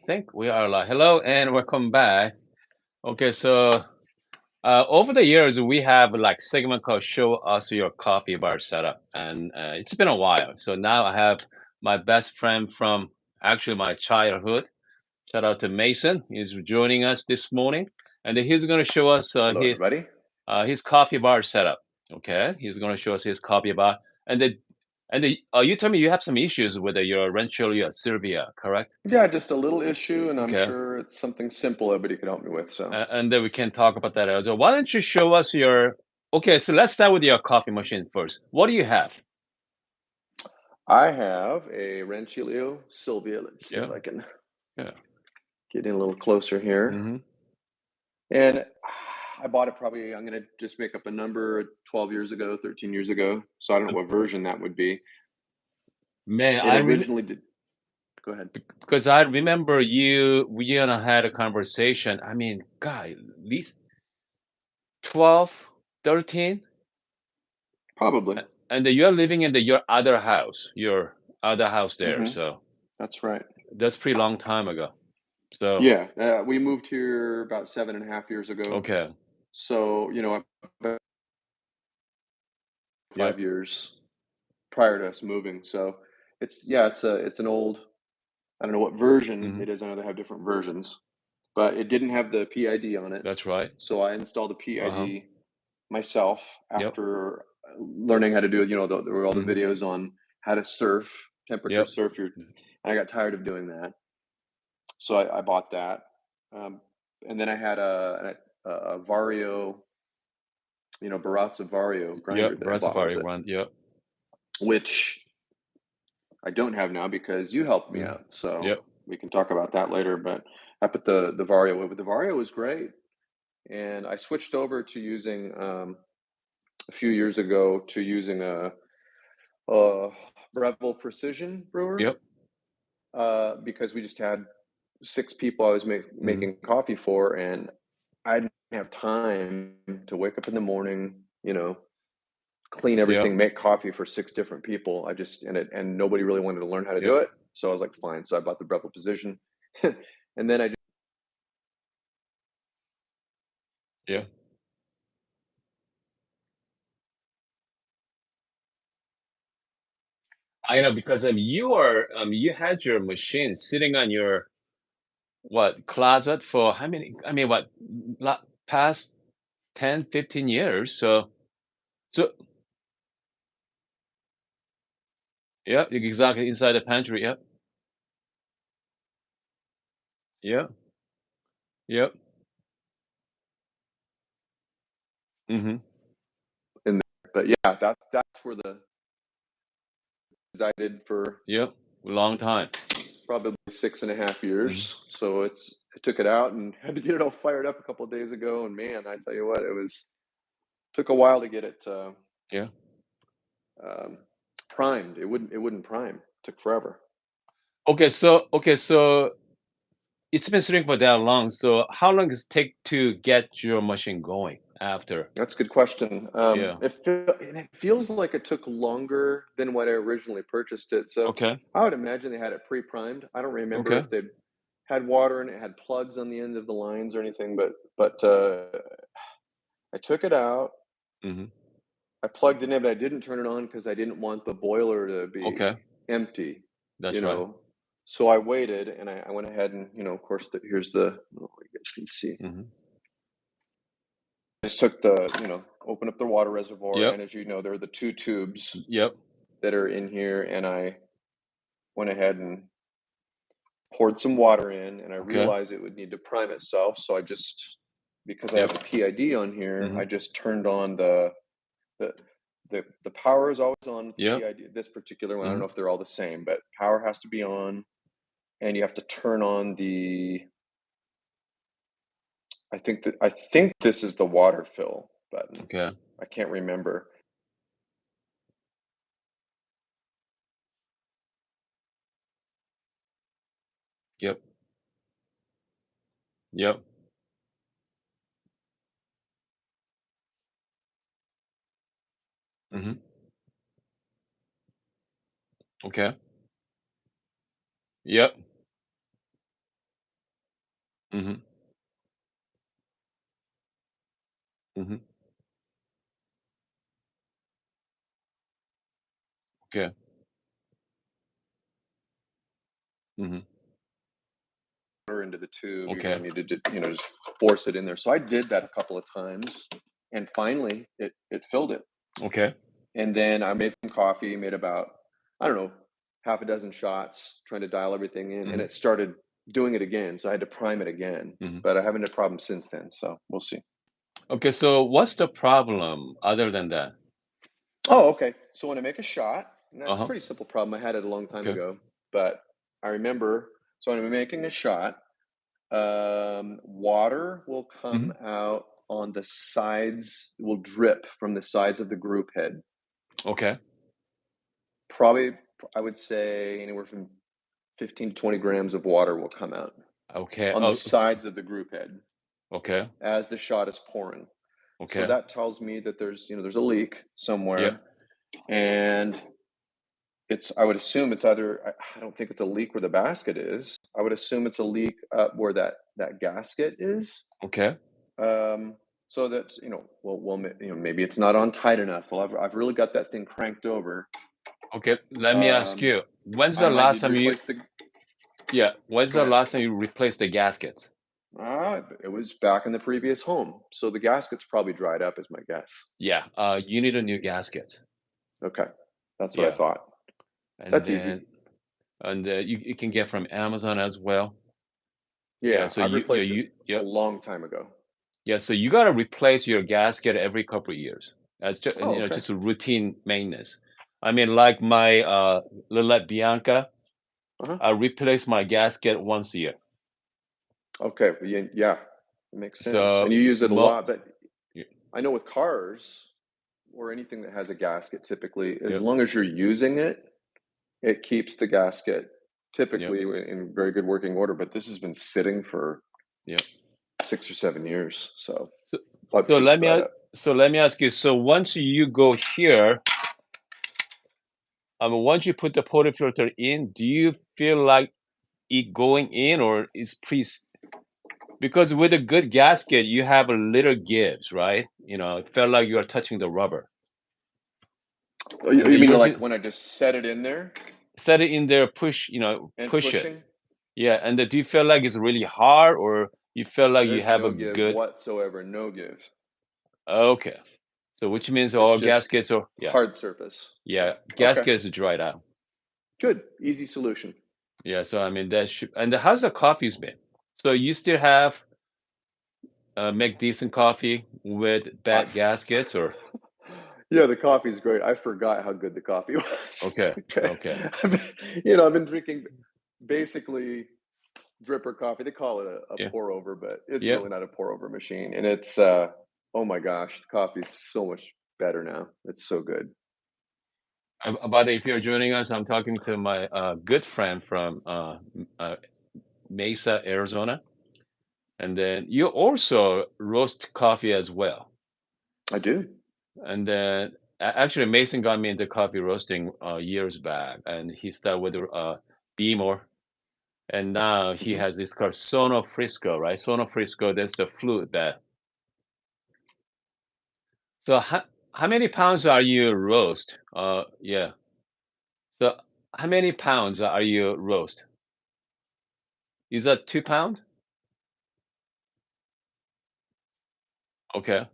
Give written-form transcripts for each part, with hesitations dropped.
think we are live. Hello and welcome back. Okay, so over the years we have like segment called "Show Us Your Coffee Bar Setup," and it's been a while. So now I have my best friend from actually my childhood. Shout out to Mason. He's joining us this morning, and he's going to show us Hello, everybody. his coffee bar setup. Okay, he's going to show us his coffee bar, and you told me you have some issues with your Rancilio Silvia, correct? Yeah, just a little issue, and I'm Okay. sure it's something simple everybody can help me with. So And then we can talk about that as well. Why don't you show us your okay, so let's start with your coffee machine first. What do you have? I have a Rancilio Silvia. Let's see if Yeah, I can yeah. get in a little closer here. Hmm. And I bought it probably, I'm going to just make up a number, 12 years ago, 13 years ago. So I don't know what version that would be. Man, It originally did. Go ahead. because I remember we and I had a conversation. I mean, God, at least 12, 13, Probably. and you're living in your other house there. Hmm. So That's right. that's pretty long time ago. So Yeah. We moved here about 7.5 years ago. okay, So, about yep. 5 years prior to us moving. So it's an old. I don't know what version Hmm. it is. I know they have different versions, but it didn't have the PID on it. That's right. So I installed the Uh-huh. PID myself Yep. after learning how to do it. There were all the Hmm. videos on how to temperature Yep. surf and I got tired of doing that. So I bought that. Um, and then I had a Vario, Baratza Vario grinder Yep. that I bought with Brasivari it, one. Yep. which I don't have now because you helped me Mhm. out. So Yep. we can talk about that later. But I put the Vario with. But the Vario was great, and I switched over to using a few years ago to using a Breville Precision brewer Yep. because we just had 6 people I was Mhm. making coffee for, and I didn't have time to wake up in the morning, clean Yep. everything, make coffee for 6 different people. I just and nobody really wanted to learn how to do Yep. it. So I was like, fine. So I bought the Breville Precision, and then I Yeah. I know because you had your machine sitting on your what closet for how many? I mean, what past 10, 15 years? So yeah, exactly inside the pantry. Yep. Yep. Yep. Mhm. in there. But yeah, that's where the resided for Yep. Long time. probably 6.5 Mhm. years. So I took it out and had to get it all fired up a couple of days ago. And man, I tell you what, it was took a while to get it Yeah. um, primed. It wouldn't prime. It took forever. Okay, so it's been sitting for that long. So how long does it take to get your machine going after? That's a good question. Yeah. It feels like it took longer than when I originally purchased it. So Okay. I would imagine they had it pre-primed. I don't remember Okay. if they'd had water and it had plugs on the end of the lines or anything, but I took it out. Mhm. I plugged it in, but I didn't turn it on because I didn't want the boiler to be Okay. empty, you That's right. know. So I waited, and I went ahead and, of course, here's the. Oh, you guys can see. Mhm. Just took open up the water reservoir, Yep. and as you know, there are the two tubes Yep. that are in here, and I went ahead and poured some water in, and I Okay. realized it would need to prime itself. So I just, because I have Yep. a PID on here, I Mhm. just turned on the the power is always on with the Yep. PID. This particular one, I don't know Mhm. if they're all the same, but power has to be on, and you have to turn on the. I think this is the water fill button. Okay. I can't remember. Yep. Yep. Mhm. Okay. Yep. Mhm. Mhm. Okay. Mhm. Water into the tube. You're Okay. gonna need to, just force it in there. So I did that a couple of times, and finally it filled it. Okay. And then I made some coffee, made about, I don't know, half a dozen shots, trying to dial everything in, and Mhm. it started doing it again. So I had to prime it again, Mhm. but I haven't had a problem since then. So we'll see. Okay, so what's the problem other than that? Oh, okay. So when I make a shot, and that's a Uh-huh. pretty simple problem. I had it a long time Okay. ago, but I remember. So when I'm making a shot, water will come Mhm. out on the sides, will drip from the sides of the group head. Okay. Probably, I would say anywhere from 15 to 20 grams of water will come out Okay. on the Oh, sides of the group head okay. as the shot is pouring. So Okay. that tells me that there's a leak Yeah. somewhere, and I would assume it's either, I don't think it's a leak where the basket is. I would assume it's a leak up where that gasket is. Okay. Um, so that, maybe it's not on tight enough. Well, I've really got that thing cranked over. Okay. Let me ask Um, you, when's I the might last need to time you replace the. when's Go the ahead. last time you replaced the gaskets? It was back in the previous home, so the gasket's probably dried up, is my guess. Yeah. You need a new gasket. Okay, that's what I Yeah. thought. And That's easy. then you can get from Amazon as well. Yeah, Yeah, so I've replaced it you a long time ago. yeah, so you gotta replace your gasket every couple of years. Just Oh, okay. just a routine maintenance. I mean, like my Lilette Bianca, Uh-huh. I replace my gasket once a year. Okay. Well, yeah, it makes sense. And So you use it a mo lot, but y- I know with cars or anything that has a gasket, typically, as yep, long as you're using it, it keeps the gasket yep, typically in very good working order. But this has been sitting for yep. 6 or 7 years, so So, probably so should let me dry it up. let me ask you. So once you go here, once you put the portafilter in, do you feel like it going in or is pre? Because with a good gasket, you have a little gives, right? It felt like you are touching the rubber. Oh, And you then mean yours like when I just set it in there set it in there, push, and push it. pushing? Yeah, and do you feel like it's really hard, or you feel like you There's have a no give good? whatsoever, no give. Okay, so which means It's all just gaskets are hard surface. yeah, Okay, gaskets are dried out. good, easy solution. Yeah, so I mean that should. And how's the coffee's been? So you still have make decent coffee with I, bad gaskets, or yeah, the coffee's great. I forgot how good the coffee was. okay, Okay, okay, I've been drinking basically dripper coffee. They call it a yeah, pour over, but it's yeah. really not a pour over machine. And it's oh my gosh, the coffee's so much better now. It's so good. But if you're joining us, I'm talking to my good friend from Mesa, Arizona. And then you also roast coffee as well. I do. And then actually, Mason got me into coffee roasting years back, and he started with Beamer, and now he Hmm. has this called Sono Frisco, right? Sono Frisco, that's the flute that. So how many pounds are you roast? Yeah. So how many pounds are you roast? Is that 2 pound? Okay.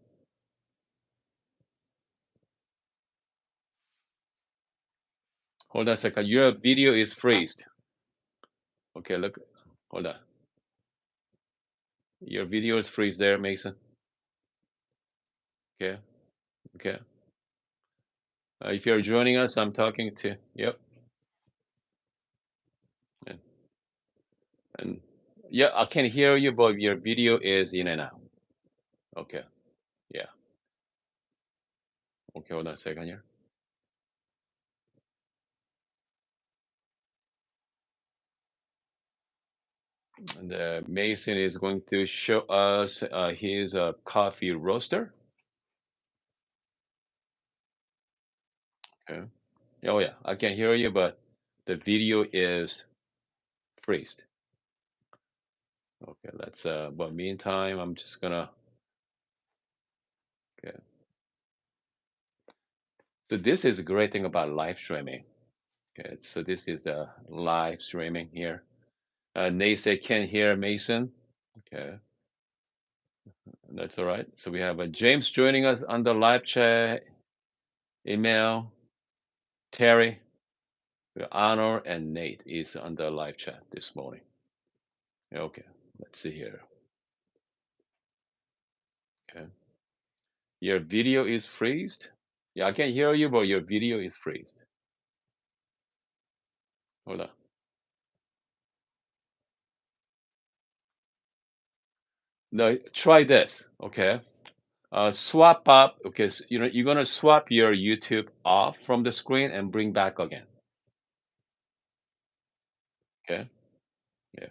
Hold on a second. Your video is freezed. Okay, look. Hold on. Your video is freeze there, Mason. Okay. Okay. If you're joining us, I'm talking to. Yep. And, and yeah, I can hear you, but your video is in and out. Okay. Yeah. Okay. Hold on a second here. And Mason is going to show us his coffee roaster. Okay. Oh yeah, I can hear you, but the video is freezed. Okay, let's but meantime, I'm just gonna okay. So this is a great thing about live streaming. Okay, so this is the live streaming here. Nate said can't hear Mason. Okay, that's all right. So we have James joining us on the live chat, email, Terry, Honor, and Nate is on the live chat this morning. Okay, let's see here. Okay, your video is freezed. Yeah, I can hear you, but your video is freezed. Hold on. No, try this. Okay. Swap up. Okay, so, you're gonna swap your YouTube off from the screen and bring back again. Okay. Yeah.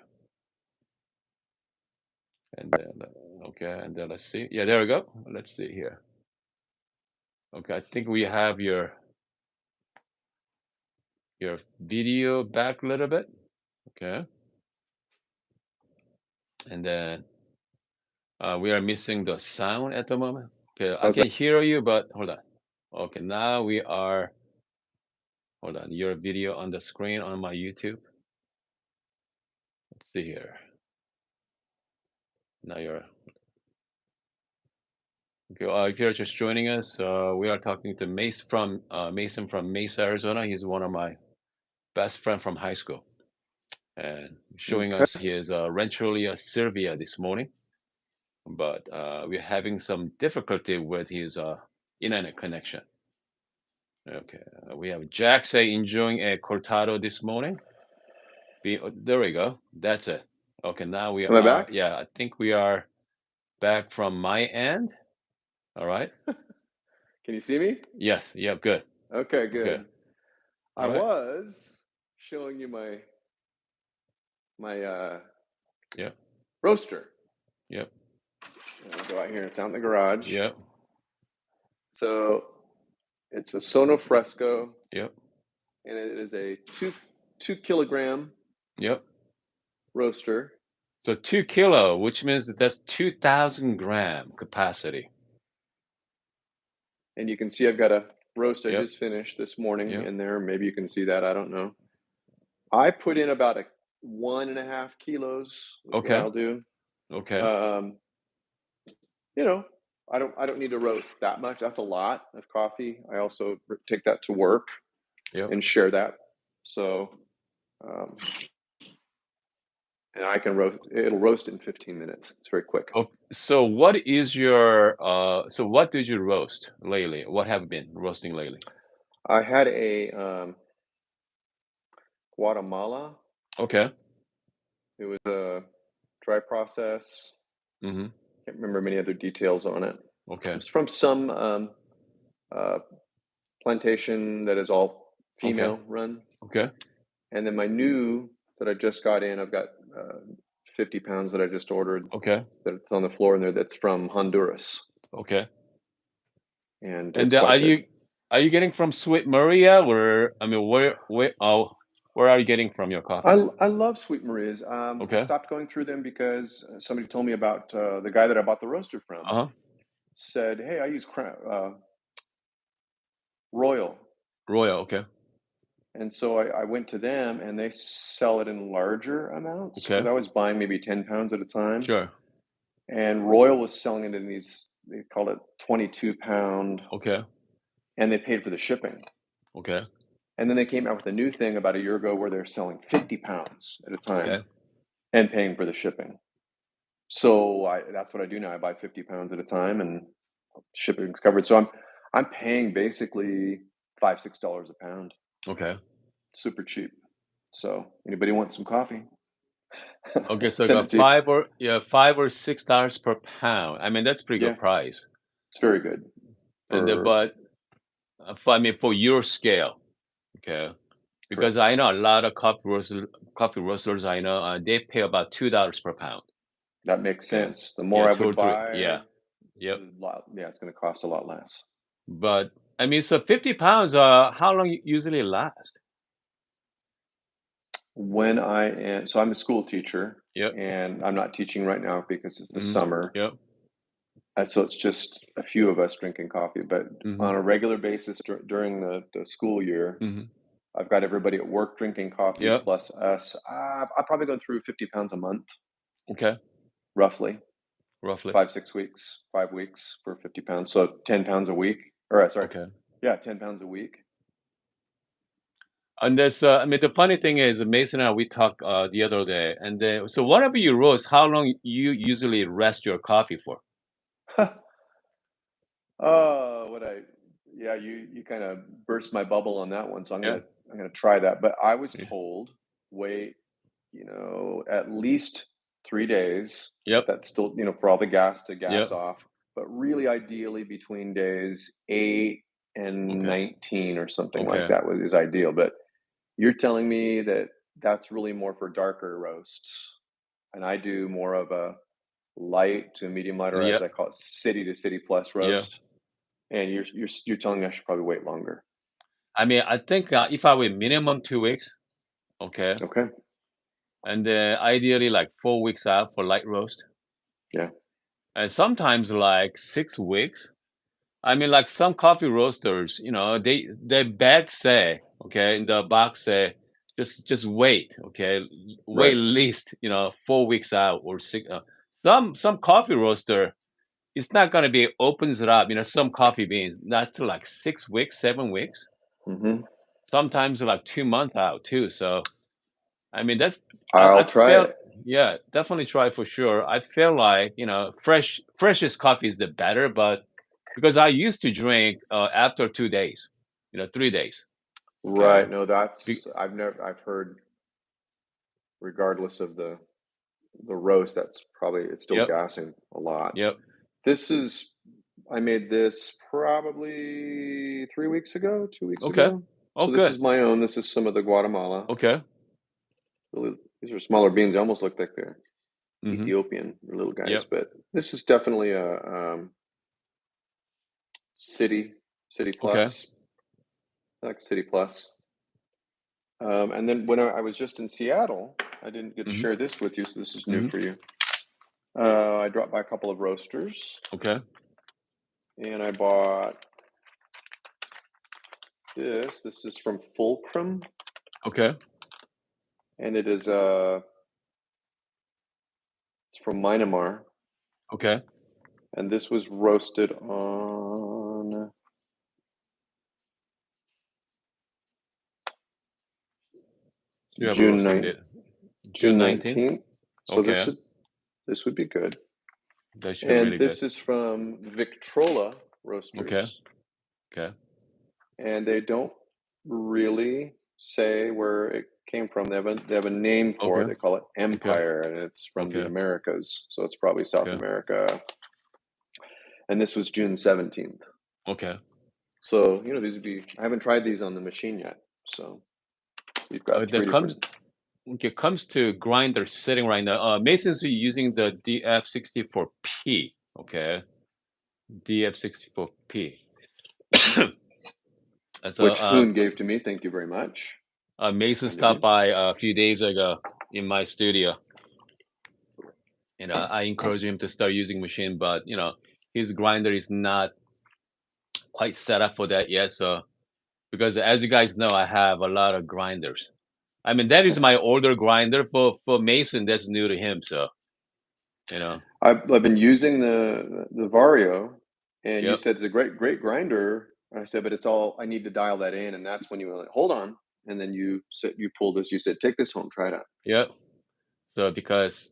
And then okay, and then let's see. Yeah, there we go. Let's see here. Okay, I think we have your video back a little bit. Okay. And then we are missing the sound at the moment. Okay, I How's that? can hear you, but hold on. Okay, now we are. Hold on, your video on the screen on my YouTube. Let's see here. Now you're okay. If you're just joining us, we are talking to Mason from Mesa, Arizona. He's one of my best friend from high school, and showing Okay. us his Rancilio Silvia this morning. But we're having some difficulty with his internet connection. Okay, we have Jack say enjoying a cortado this morning. There we go. That's it. Okay, now we Am I are. back? Yeah, I think we are back from my end. All right. Can you see me? Yes. Yeah. Good. Okay, Okay. good. All I right. was showing you my Yep. roaster. Yep. I'll go out here. It's out in the garage. Yep. So it's a Sono Fresco, Yep. and it is a two kilogram Yep. roaster. So 2 kilo, which means that that's 2,000 gram capacity. And you can see I've got a roast I Yep. just finished this morning Yep. in there. Maybe you can see that. I don't know. I put in about 1.5 kilos. Is Okay. what I'll do. Okay. I don't need to roast that much. That's a lot of coffee. I also take that to work Yep. and share that. So, and I can roast. It'll roast in 15 minutes. It's very quick. Oh, so what is your so what did you roast lately? What have you been roasting lately? I had a Guatemala. Okay. It was a dry process. Mm-hmm. Can't remember many other details on it. Okay. It's from some plantation that is all female run. Okay. And then my new that I just got in, I've got 50 pounds that I just ordered. Okay. That's on the floor in there. That's from Honduras. Okay. And And it's then quite good. are you getting from Sweet Maria, or I mean, where are you getting from your coffees? I love Sweet Maria's. I Okay. stopped going through them because somebody told me about the guy that I bought the roaster from. Uh-huh. Said, hey, I use Royal. Royal. Okay. And so I went to them, and they sell it in larger amounts because Okay. I was buying maybe 10 pounds at a time. Sure. And Royal was selling it in these, they called it 22-pound, Okay. and they paid for the shipping. Okay. And then they came out with a new thing about a year ago where they're selling 50 pounds at a time Okay. and paying for the shipping. So that's what I do now. I buy 50 pounds at a time, and shipping's covered. So I'm paying basically $5-6 a pound. Okay. Super cheap. So anybody want some coffee? Okay. So Send got it to you. $5 or $6 per pound. I mean, that's pretty Yeah, good price. it's very good. And For but I mean, for your scale, okay. Because I know a lot of coffee roasters I know, they pay about $2 per pound. that makes Okay. sense. The Yeah, more I 2 or would 3. buy, Yeah. Yep. it's going to cost a lot less. But I mean, so 50 pounds, how long usually last? when I am so I'm a school teacher, Yep. and I'm not teaching right now because it's the Mhm. summer, Yep. and so it's just a few of us drinking coffee. But Mhm. on a regular basis during the school year, Mhm. I've got everybody at work drinking coffee Yep. plus us. I probably go through 50 pounds a month, Okay. roughly Roughly. 5 6 weeks, 5 weeks for 50 pounds. So 10 pounds a week, or sorry, Okay. yeah, 10 pounds a week. And there's, I mean, the funny thing is, Mason and I, we talked the other day, and then, so whatever you roast, how long you usually rest your coffee for? Oh, yeah, you kind of burst my bubble on that one. So Yeah. I'm gonna try that. But I was Yeah. told, wait, at least 3 days, but Yep. that's still, for all the gas to gas Yep. off. But really, ideally, between days 8 and Okay. 19 or something like Okay. that is ideal. But you're telling me that that's really more for darker roasts, and I do more of a light to medium light, or as I Yep. call it, city to city plus Yep. roast. And you're telling me I should probably wait longer. I mean, I think if I wait minimum 2 weeks, okay, Okay. and then ideally like 4 weeks out for light roast, Yeah. and sometimes like 6 weeks. I mean, like some coffee roasters, they bag say, okay, in the box say, just wait, okay, wait Right. at least 4 weeks out or six. Some coffee roaster, it's not gonna be opens it up. Some coffee beans not to like 6 weeks, 7 weeks. Hmm. Sometimes like 2 months out too. So I mean, I'll I try feel it. yeah, definitely try for sure. I feel like, freshest coffee is the better, but because I used to drink after 2 days, 3 days. Okay. Right. No, Be, I've heard, regardless of the roast, it's still yep. gassing a lot. Yep. This is I made this probably 3 weeks ago, 2 weeks Okay. ago. Oh, So this good. is my own. This is some of the Guatemala. Okay. Really, these are smaller beans. They almost look like they're Mm-hmm. Ethiopian, they're little guys, Yep. but this is definitely a city city Okay. plus. I like city plus. And then when I was just in Seattle, I didn't get to Mm-hmm. share this with you, so this is new Mm-hmm. for you. I dropped by a couple of roasters, Okay. and I bought this. This is from Fulcrum, Okay. and it's from Myanmar, Okay. and this was roasted on You have a June roasting 9th, date. June June 19th. 19th. So Okay. this would be good. That should be And really good. this is from Victrola Okay. Roasters, Okay. and they don't really say where it came from. They have a name for it. Okay. They call it Okay. Empire, and it's from the Okay. Americas, so it's probably South Okay. America. And this was June 17th. Okay. So these would be. I haven't tried these on the machine yet, so we've got That three comes different. when it comes to grinder sitting right now, Mason's using the DF64P. Okay, DF64P. And so Which Hoon gave to me. Thank you very much. Mason Kind of stopped you. by a few days ago in my studio. I encouraged him to start using machine, but his grinder is not quite set up for that yet. So because as you guys know, I have a lot of grinders. I mean, that is my older grinder. For Mason, that's new to him. So you know, I've been using the Vario, and you yep, said it's a great grinder. I said, but it's all I need to dial that in, and that's when you were like, hold on, and then you pulled this. You said, take this home, try it yep. So because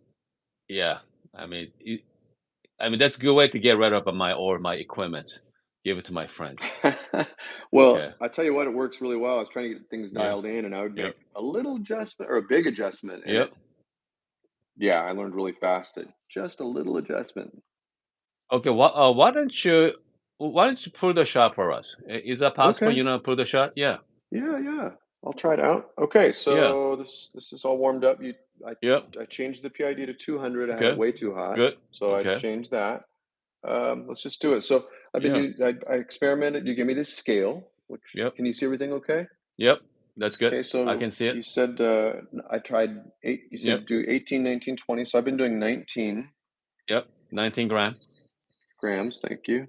yeah, I mean, that's a good way to get rid of my equipment. Give it to my friends. out. Well, Okay. I tell you what, it works really well. I was trying to get things Yeah. dialed in, and I would make Yep. a little adjustment or a big adjustment, and Yep. yeah, I learned really fast that just a little adjustment. Okay. Why don't you pull the shot for us? Is that possible? Okay, Pull the shot? Yeah. yeah, I'll try it out. Okay, Yeah. so this is all warmed up. I Yep. I changed the PID to 200. I had it Okay. way too hot, Good. so I Okay. changed that. Let's just do it. So Yeah. I experimented. You give me this scale, which Yep. can you see everything okay? Yep. That's good. Okay, I so can see you it. said I tried eight. You Yep. said do 18, 19, 20. So I've been doing 19 Yep. 19 gram. grams. Thank you.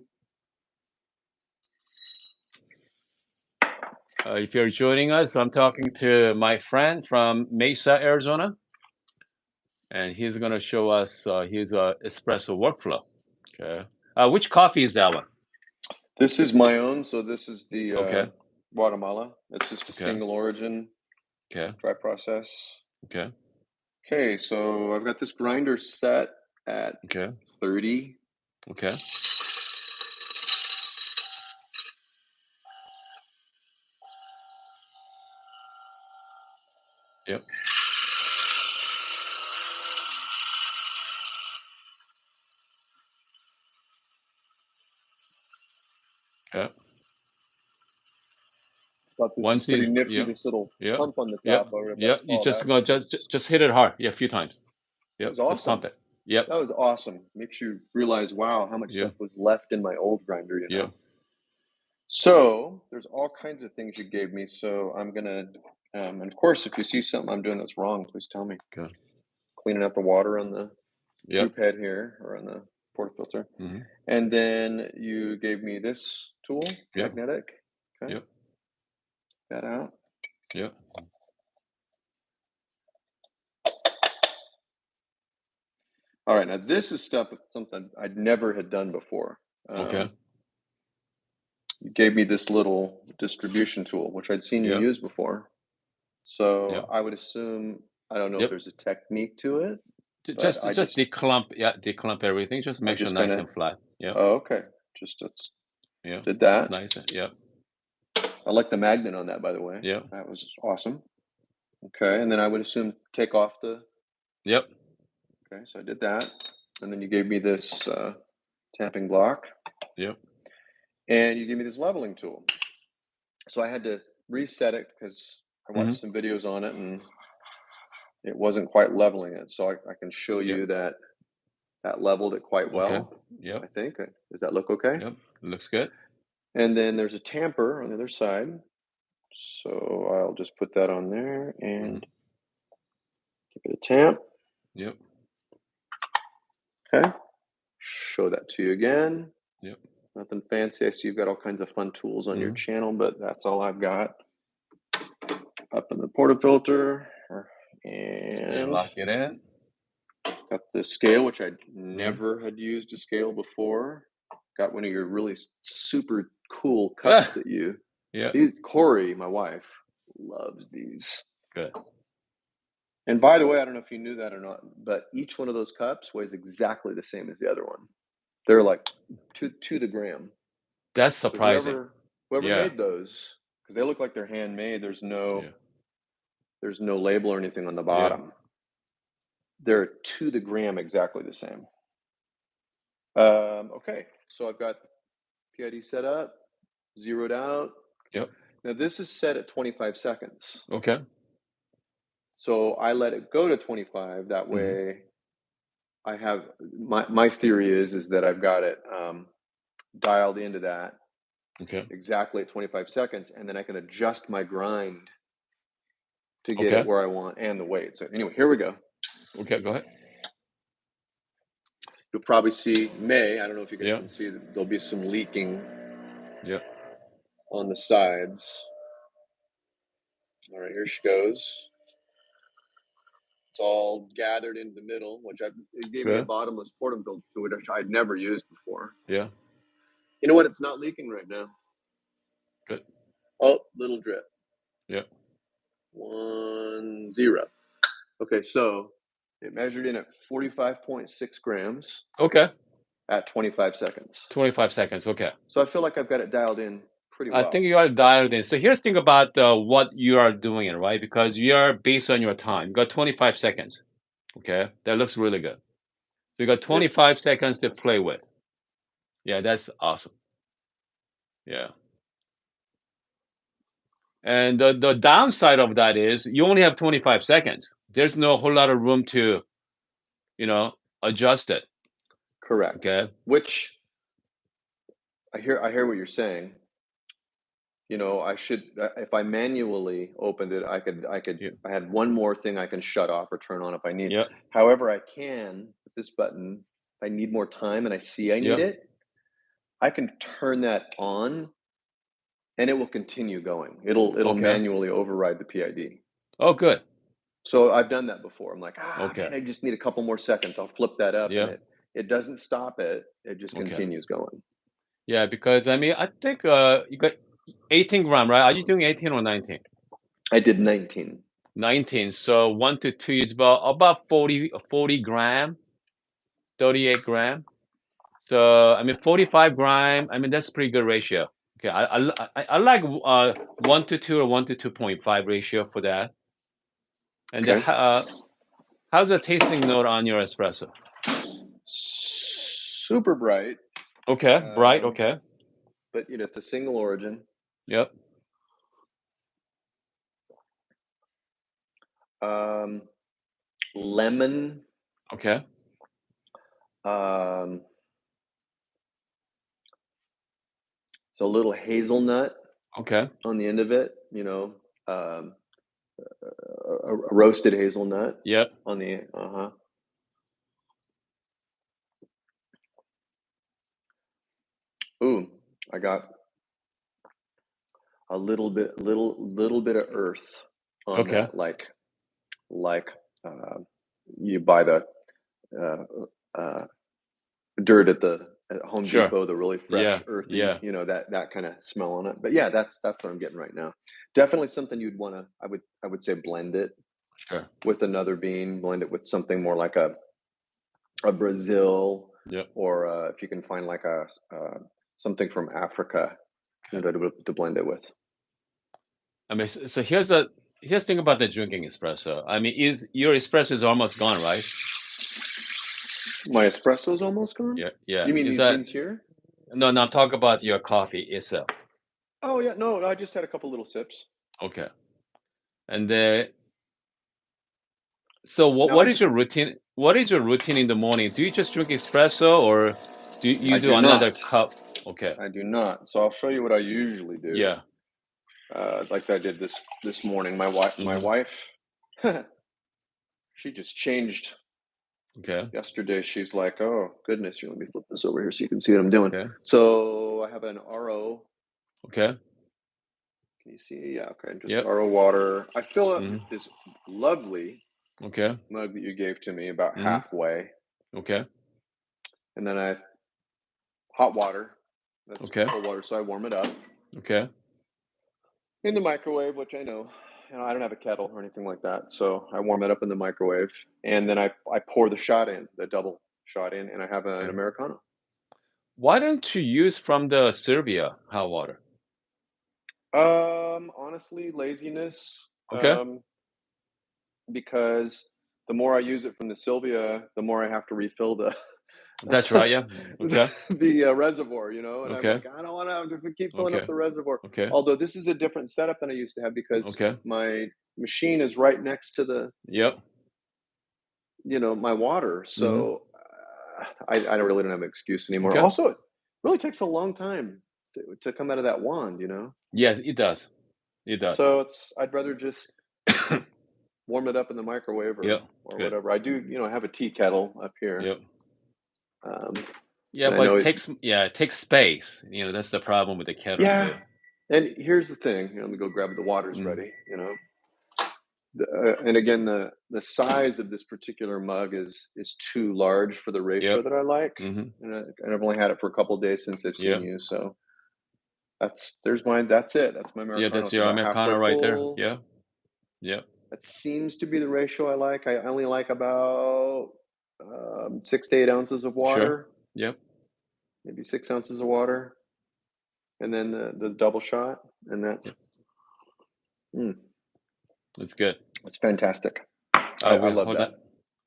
If you're joining us, I'm talking to my friend from Mesa, Arizona, and he's going to show us his espresso workflow. Okay. Which coffee is that one? This is my own. So this is the Okay. Guatemala. It's just a Okay. single origin Okay. dry process. Okay. Okay, so I've got this grinder set at Okay. 30. Okay. Yep. Okay. Thought this was Once pretty he's nifty. yep. This little Yep. pump on the Yep. top. I would have Yep. to You call just that go because just hit it hard. Yeah, a few times. that Yep. was Just pump awesome. it. Yep. That was awesome. Makes you realize, wow, how much Yeah. stuff was left in my old grinder, you know. Yeah. So there's all kinds of things you gave me. So I'm gonna, and of course, if you see something I'm doing that's wrong, please tell me. Okay. Cleaning out the water on the Yep. group head here or on the portafilter. Mm-hmm. And then you gave me this tool, Yep. magnetic. Okay. Yep. That out. Yep. All right. Now this is something I'd never had done before. Okay. You gave me this little distribution tool, which I'd seen you Yeah. use before. So Yep. I would assume, I don't know if Yep. there's a technique to it, but Just I just declump. Yeah, declump everything. Just I'm make sure just nice gonna, and flat. Yep. oh, okay. That's Yeah. did that. Nice. Yep. I like the magnet on that, by the way. Yep. That was awesome. Okay. And then I would assume take off the, Yep. okay. So I did that. And then you gave me this tamping block. Yep. And you gave me this leveling tool. So I had to reset it because I watched some videos on it and it wasn't quite leveling it. So I can show Yep. you that leveled it quite well. Okay. Yep. I think. Does that look okay? Yep. Looks good. And then there's a tamper on the other side. So I'll just put that on there and give it a tamp. Yep. Okay. Show that to you again. Yep. Nothing fancy. I see you've got all kinds of fun tools on your channel, but that's all I've got. Up in the portafilter. And lock it in. got the scale, which I never had used a scale before. Got one of your really super cool cups that you. Yeah. Corey, my wife, loves these. Good. And by the way, I don't know if you knew that or not, but each one of those cups weighs exactly the same as the other one. They're like to the gram. That's So surprising. whoever Yeah. made those, because they look like they're handmade. There's no label or anything on the bottom. They're to the gram exactly the same. Okay, so I've got PID set up, zeroed out. Yep. Now this is set at 25 seconds. Okay. So I let it go to 25. That way I have, my theory is that I've got it dialed into that exactly at 25 seconds. And then I can adjust my grind to get it where I want and the weight. So anyway, here we go. Okay, go ahead. You'll probably see, I don't know if you guys can see, there'll be some leaking on the sides. All right, here she goes. It's all gathered into the middle, which it gave me a bottomless portafilter to it, which I'd never used before. Yeah. You know what? It's not leaking right now. Good. Oh, little drip. Yeah. 1, 0. Okay, so it measured in at 45.6 grams. Okay. At 25 seconds. 25 seconds. Okay. So I feel like I've got it dialed in pretty well. I think you are dialed in. So here's the thing about what you are doing, right? Because you are based on your time. You got 25 seconds. Okay. That looks really good. So you got 25 seconds to play with. Yeah, that's awesome. Yeah. And the downside of that is you only have 25 seconds. There's no whole lot of room to, adjust it. Correct. Okay. Which I hear what you're saying. you know, I should if I manually opened it, Yeah. I had one more thing I can shut off or turn on if I need. Yep. However, I can with this button, if I need more time and I see I need Yep. it, I can turn that on and it will continue going. It'll Okay. manually override the PID. Oh, good. So I've done that before. I'm like, Okay. man, I just need a couple more seconds. I'll flip that up and Yeah. it doesn't stop it. It just Okay. continues going. Yeah, because I mean, I think you got 18 gram, right? Are you doing 18 or 19? I did 19. 19. So 1 to 2 is about 40 gram, 38 gram. So I mean 45 gram. I mean that's pretty good ratio. Okay, I like 1 to 2 or 1 to 2.5 ratio for that. And Okay. how's the tasting note on your espresso? Super bright. Okay, bright. Um, Okay. but you know, it's a single origin. Yep. Lemon. Okay. Um, so a little hazelnut Okay. on the end of it. You know, a roasted hazelnut Yep. on the Ooh, I got a little bit of earth on Okay. that, like you buy the uh, uh, dirt at Home Sure. Depot, the really Yeah. fresh, earthy, Yeah. you know, that kind of smell on it. But yeah, that's what I'm getting right now. Definitely something you'd want to. I would say blend it Sure. with another bean. Blend it with something more like a Brazil, Yep. or if you can find like a something from Africa, you Okay. know, to blend it with. I mean, so here's the thing about the drinking espresso. I mean, is your espresso is almost gone, right? My espresso's almost gone. Yeah. Yeah. You mean Is these that beans here? no? No, I'm talking about your coffee itself. Oh yeah, no, I just had a couple little sips. Okay. And so No, I what is just your routine? What is your routine in the morning? Do you just drink espresso or do you I do do another not. cup? Okay. I do not. So I'll show you what I usually do. Yeah. Like I did this morning. My Hmm. wife, she just changed Okay. yesterday. She's like, "Oh goodness, here, let me flip this over here so you can see what I'm doing." Okay. So I have an RO. Okay. Can you see? Yeah, okay. Just Yep. RO water. I fill up Hmm. this lovely Okay. mug that you gave to me about Hmm. halfway, Okay. and then I hot water. That's Okay. cold water, so I warm it up Okay. in the microwave, which I know. You know, I don't have a kettle or anything like that, so I warm it up in the microwave, and then I pour the shot in, the double shot in, and I have an Okay. Americano. Why don't you use from the Silvia hot water? Honestly, laziness. Okay. Because the more I use it from the Sylvia, the more I have to refill the That's right. Yeah. Okay. the reservoir, you know. And I'm Okay. like, I don't want to have to keep filling up Okay. the reservoir. Okay. Although this is a different setup than I used to have because Okay. my machine is right next to the, Yep. you know, my water. Hmm. So I really don't have an excuse anymore. Okay. Also, it really takes a long time to come out of that wand, you know. Yes, it does. It does. So I'd rather just warm it up in the microwave Yep. or Good. whatever. I do, you know, I have a tea kettle up here, Yep. um, Yeah, and I but know it takes space. You know, that's the problem with the kettle yeah. too. And here's the thing, you know, let me go grab the water's Mm. ready. You know, and again, the size of this particular mug is too large for the ratio Yep. that I like, Hmm. and I've only had it for a couple days since I've seen Yep. you. So there's my that's it. That's my Yeah, Americano. that's It's your about halfway Americano right there. full. Yeah. Yep. That seems to be the ratio I like. I only like about 6 to 8 ounces of Sure. water, Yep. maybe 6 ounces of water, and then the double shot, and Yep. mm, That's good. that's fantastic. I We love hold that. on.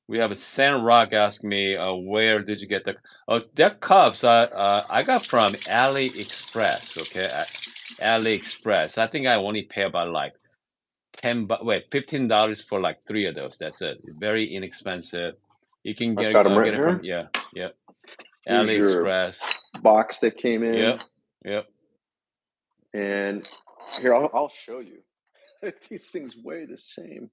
We have a San Rock ask me, where did you get the? Oh, that cups I got from AliExpress. Okay, AliExpress. I think I only pay about like $15 for like three of those. That's it. Very inexpensive. You can I've got them right get it from here. yeah, yeah. Here's your AliExpress. box that came in, Yep, yep. and Here, I'll show you. These things weigh the same.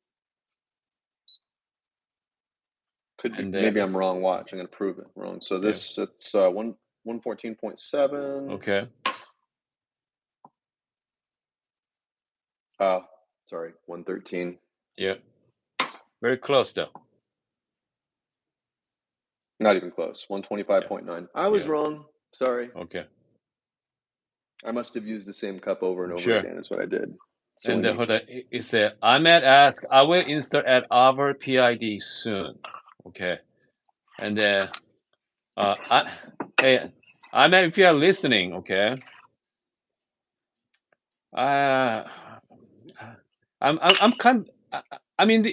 Could be. And Maybe I'm it's wrong. Watch. I'm gonna prove it wrong. So yeah. this it's 114.7. Okay. Oh, sorry, 113. Yeah. Very close though. Not even close. Yeah. 125.9. I was Yeah. wrong. Sorry. Okay. I must have used the same cup over and over Sure. again. Is what I did. Silly And then me. hold on. It said Ahmed asked, I will install at our PID soon. Okay. And then hey, Ahmed, if you are listening, okay. Uh I'm kind I'm in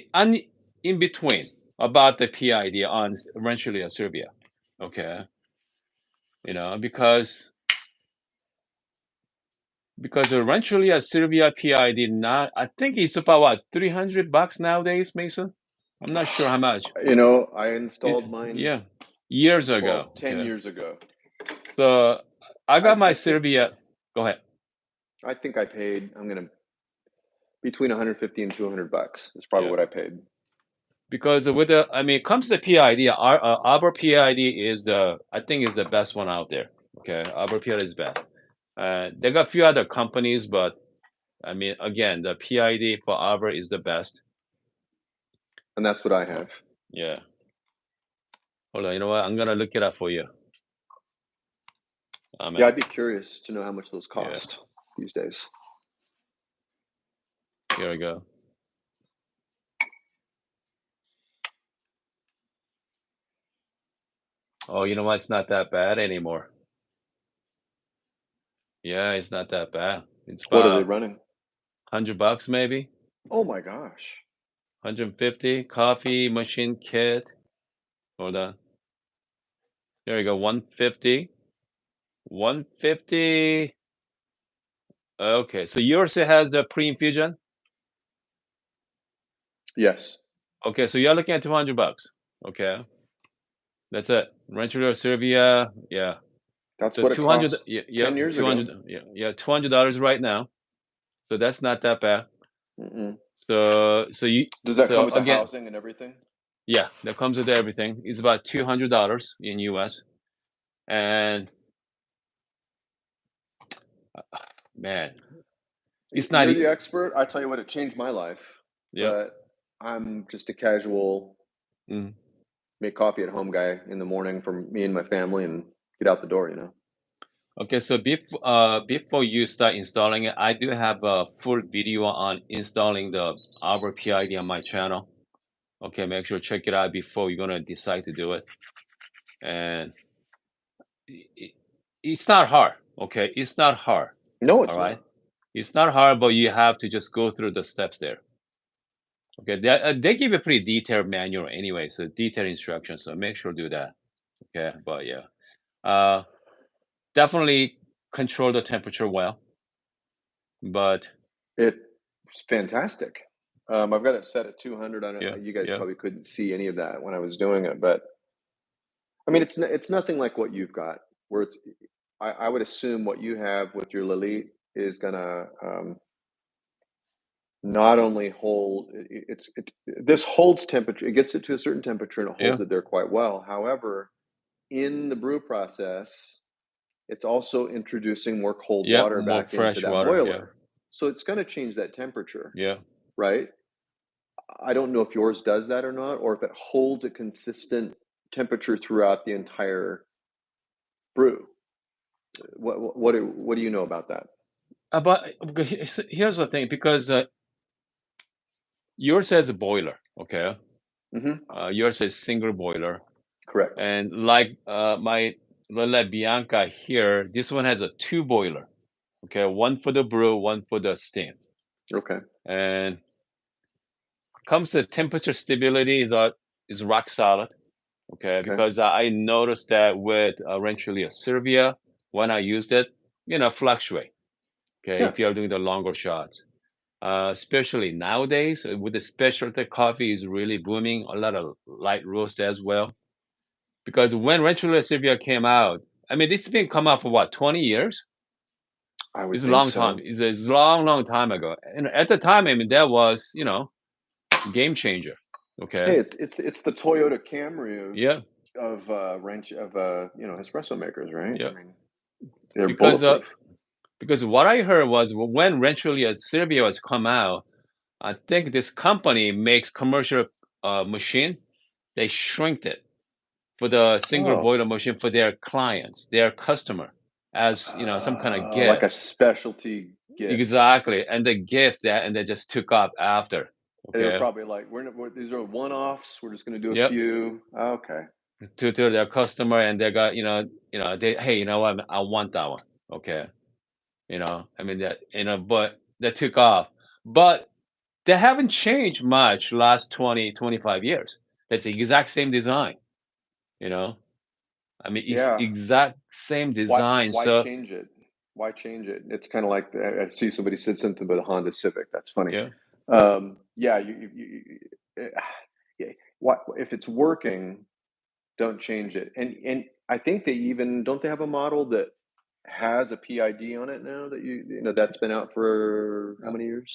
between about the PID on Rancilio Silvia. Okay. Because eventually a Silvia PID not, I think it's about what, $300 nowadays, Mason? I'm not sure how much. I installed mine. Yeah, years ago. 10 Okay. years ago. So I got my I think, Silvia. Go ahead. I think I paid. Between 150 and $200 is probably Yeah. what I paid. Because it comes to PID, our PID I think is the best one out there. Okay, our PID is best. They got a few other companies, but again, the PID for Arbor is the best. And that's what I have. Yeah. Hold on, you know what? I'm gonna look it up for you. Yeah, I'd be curious to know how much those cost these days. Here we go. Oh, you know what? It's not that bad anymore. Yeah, it's not that bad. It's What are they about running? $100 maybe. Oh my gosh. 150 coffee machine kit. Hold on. There we go. 150. 150. Okay, so yours has the pre-infusion. Yes. Okay, so you're looking at $200. Okay, that's it. Rancilio Silvia. Yeah. That's So what it 200. cost Yeah, 10 years 200. ago. Yeah, $200 right now. So that's not that bad. Mm-mm. So you. Does that come with the again, housing and everything? Yeah, that comes with everything. It's about $200 in US, and man, it's not. You're the expert. I tell you what, it changed my life. Yeah. But I'm just a casual make coffee at home guy in the morning for me and my family and get out the door, Okay, so before you start installing it, I do have a full video on installing the Arbor PID on my channel. Okay, make sure to check it out before you're gonna decide to do it. And it's not hard. Okay, it's not hard. No, it's All right, not. it's not hard, but you have to just go through the steps there. Okay, they give a pretty detailed manual anyway, so detailed instructions. So make sure to do that. Okay, but yeah, definitely control the temperature well. But It's fantastic. I've got it set at 200. I yeah, don't. You guys yeah, probably couldn't see any of that when I was doing it, but I mean, it's nothing like what you've got. Where it's, I would assume what you have with your Lilith is gonna not only hold. This holds temperature. It gets it to a certain temperature and it holds yeah, it there quite well. However, in the brew process, it's also introducing more cold yeah. water More back into fresh that water. Yeah, boiler. So it's going to change that temperature, yeah. right? I don't know if yours does that or not, or if it holds a consistent temperature throughout the entire brew. What do you know about that? But here's the thing, because yours has a boiler, okay? Yours is single boiler, Correct. and like my La Bianca here, this one has a two boiler, okay? One for the brew, one for the steam. Okay. And comes to temperature stability is rock solid, okay? Because I noticed that with Rancilio Silvia, when I used it, fluctuate, okay? If you're doing the longer shots. Especially nowadays with the specialty coffee is really booming, a lot of light roast as well. Because when Rancilio Silvia came out, it's been come out for what, 20 years? I would It's a think long time. so. It's a long, long time ago. And at the time, I mean, that was, game changer. Okay. Hey, it's the Toyota Camry Yeah. of espresso makers, right? I Yeah. mean, they're Because uh, bulletproof. because what I heard was when Rancilio Silvia was come out, I think this company makes commercial machine. They shrinked it for the single Oh, boiler machine for their clients, their customer, as some kind of like a gift. specialty gift. Exactly, and they gift that, and they just took up after. They were Okay. probably like, these are one-offs. We're just going to do a Yep. few. Okay. To their customer, and they got they, hey, you know what, I want that one. Okay. I mean that, but they took off, but they haven't changed much last 20, 25 years. That's the exact same design. You know, I mean, it's Yeah. exact same Why design. why So change it? Why change it? It's kind of like I see somebody said something about a Honda Civic. That's funny. yeah. Yeah, yeah. What if it's working? Don't change it. And I think they even don't they have a model that has a PID on it now that that's been out for how many years?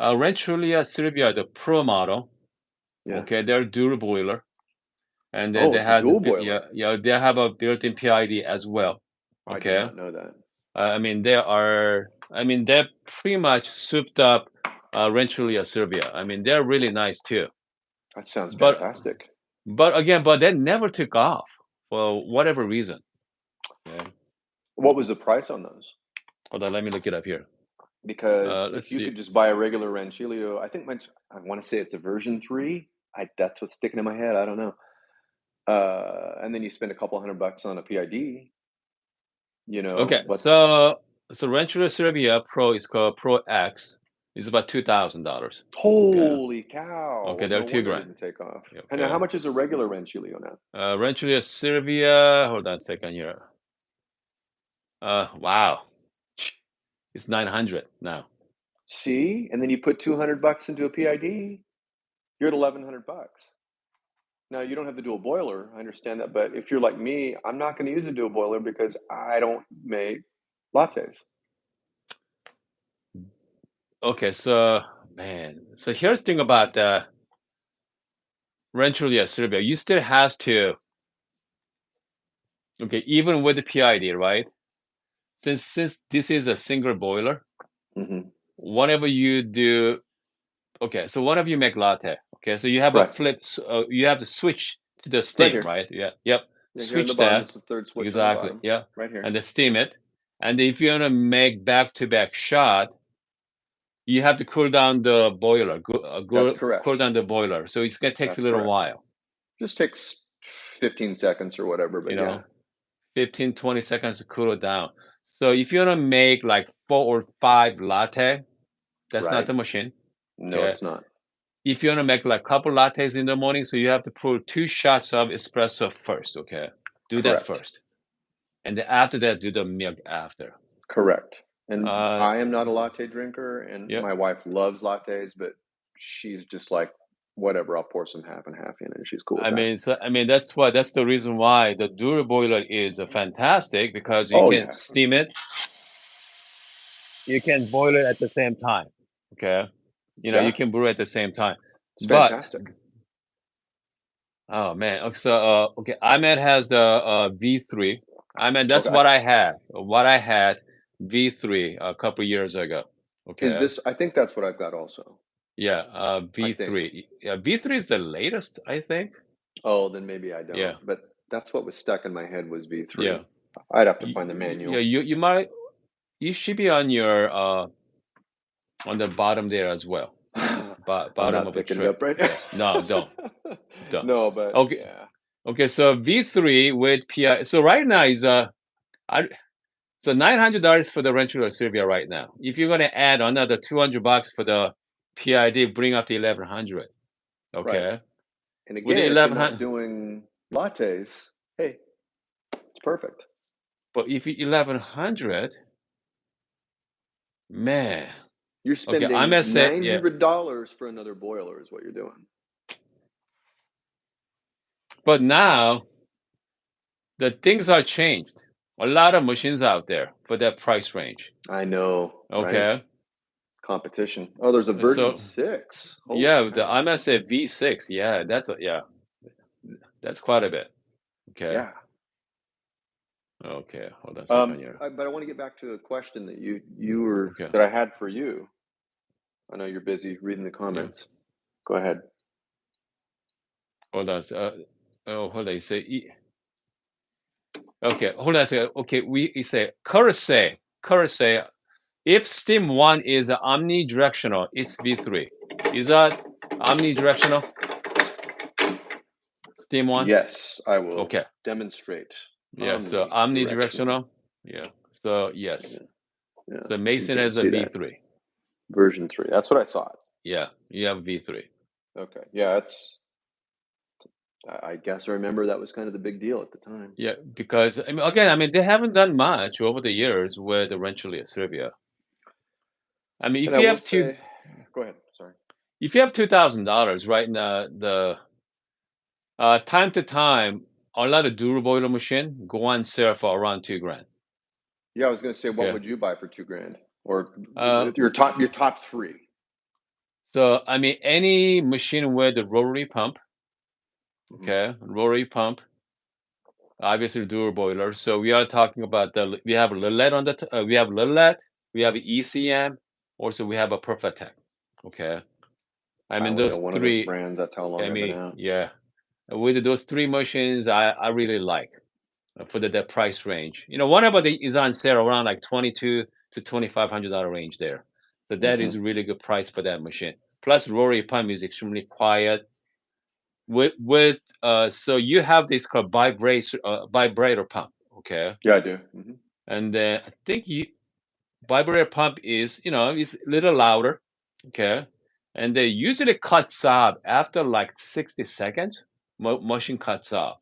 Rancilio Silvia, the Pro model. Yeah. Okay, they're dual boiler, and Oh, they it's a has a dual bit, yeah, boiler. yeah, they have a built-in PID as well. I did Okay, not know that. I mean they're pretty much souped up Rancilio Silvia. I mean they're really nice too, That sounds but fantastic. again, but they never took off for whatever reason. Yeah, What was the price on those? hold on, let me look it up here. Because Let's if you see. could just buy a regular Rancilio, I think I want to say it's a version 3. That's what's sticking in my head. I don't know. And then you spend a couple $100 on a PID, Okay, what's so Rancilio Silvia Pro is called Pro X. It's about $2,000. Okay, holy cow. okay, Well, they're no two wonder it grand. didn't take off. And now how Okay, much is a regular Rancilio now? Rancilio Silvia. Hold on a second here. Wow, it's 900 now. See? And then you put $200 into a PID, you're at 1,100 bucks. Now you don't have to do a boiler, I understand that, but if you're like me, I'm not going to use a dual boiler because I don't make lattes. Okay, so man, so here's the thing about Rancilio Silvia. You still has to, okay, even with the PID, right? Since this is a single boiler, Hmm. whatever you do, okay, so whenever you make latte, okay, so you have a Right. flip, you have to switch to the Right steam, here. right? Yeah, yep. Yeah, here on the Switch bottom. that It's the third switch on the exactly, bottom. yeah, Right here. and then steam it. And if you want to make back-to-back shot, you have to cool down the boiler, That's cool correct. down the boiler. So it's gonna take a That's little correct. while, Just takes 15 seconds or whatever, you but yeah. know, 15, 20 seconds to cool it down. So if you want to make like 4 or 5 latte, that's not Right. the machine. No, Okay. it's not. If you want to make like couple lattes in the morning, so you have to pour 2 shots of espresso first. Okay. Do that Correct. first. And then after that, do the milk after. Correct. And Uh, I am not a latte drinker, and yeah. my wife loves lattes, but she's just like, whatever, I'll pour some half and half in, and she's cool with that. I mean, that's the reason why the dual boiler is fantastic because you Oh, can yeah. steam it, you can boil it at the same time. Okay. You Yeah. can brew at the same time. It's But fantastic. oh man, okay, so okay, IMAD has the V3. IMAD, that's Okay. what I had. What I had V3 a couple years ago. Okay. I think that's what I've got also. Yeah, I think. V3. Yeah, V3 is the latest, I think. Oh, then maybe I don't. Yeah, But that's what was stuck in my head was yeah. V3. I'd have to find the manual. You should be on your on the bottom there as well. I'm Bottom not of the picking it tray. up right Yeah. No, now. don't. No, but Okay. yeah. Okay, so V3 with PI. So right now is I so $900 for the Rancilio Silvia right now. If you're gonna add another $200 for the PID, bring up to 1100. Right. Okay. And With the again, if you're not 1100, doing lattes, hey, it's perfect. but if you 1100, man. You're Okay, I spending must say, yeah. $900 for another boiler is what you're doing. But now the things are changed. A lot of machines out there for that price range. I know, right? Okay. Competition. Oh, there's a version So 6. Holy yeah, the cow. I'm gonna say V6. Yeah, that's quite a bit. Okay. Yeah. Okay. Hold on a second here. But I want to get back to a question that you were Okay. that I had for you. I know you're busy reading the Yeah. comments. Go ahead. Hold on. Hold on. You say okay. Hold on a second. Okay. You say Curse. If Steam 1 is omnidirectional, it's V3. Is that omnidirectional? Steam 1? Yes, I will Okay. demonstrate Yeah, so omnidirectional. omnidirectional. Yeah. So yes. Yeah, yeah. So You Mason can has a see that. V3. Version 3. That's what I thought. Yeah, you have V3. Okay. Yeah, I guess I remember that was kind of the big deal at the time. Yeah, because I mean, they haven't done much over the years with the Rancilio Silvia. I mean, And I will say, go ahead. Sorry. if you have $2,000 right now, the time to time, a lot of dual boiler machine go on sale for around 2 grand. Yeah, I was going to say, what Okay. would you buy for 2 grand, or Uh, your top three? so I mean, any machine with the rotary pump. Mhm. Okay, rotary pump. Obviously, dual boiler. So we are talking about we have Lillet on we have Lillet, we have ECM, also we have a Perfect. Okay, I mean I only know those one of those three. brands. That's how long I I've been mean, out. yeah, with those three machines, I really like for the price range. One of it is on sale around like $2,200 to $2,500 range there. So that is Mhm. a really good price for that machine. Plus, rotary pump is extremely quiet. So you have this called vibrator pump. Okay, Yeah, I do. Mhm. and then I think vibrator pump is a little louder. Okay, and they usually cuts off after like 60 seconds. Machine cuts off.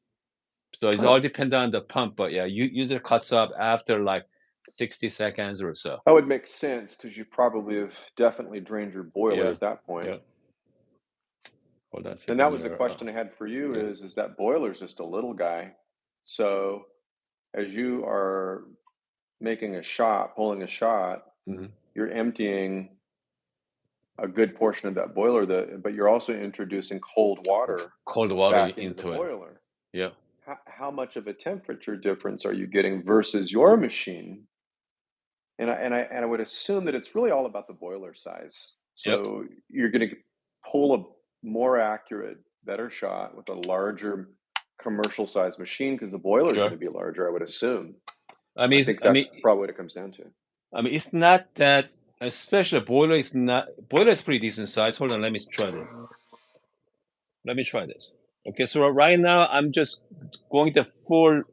So it's all Oh, dependent on the pump, but yeah, usually cuts off after like 60 seconds or so. that would make sense because you probably have definitely drained your boiler Yeah, at that point. yeah. Hold on a And second that was the here. question I had for you Yeah. is that boiler's just a little guy. So as you are making a shot, pulling a shot, Mhm. you're emptying a good portion of that boiler, but you're also introducing cold water Cold water back into the into it. boiler. Yeah. How much of a temperature difference are you getting versus your machine? And I would assume that it's really all about the boiler size. Yep. So you're going to pull a more accurate, better shot with a larger commercial size machine because the boiler is going Sure. to be larger, I would assume. I I mean, think that's probably what it comes down to. it's not that, especially boiler is pretty decent size. Hold on, let me try this. Okay, so right now I'm just going to full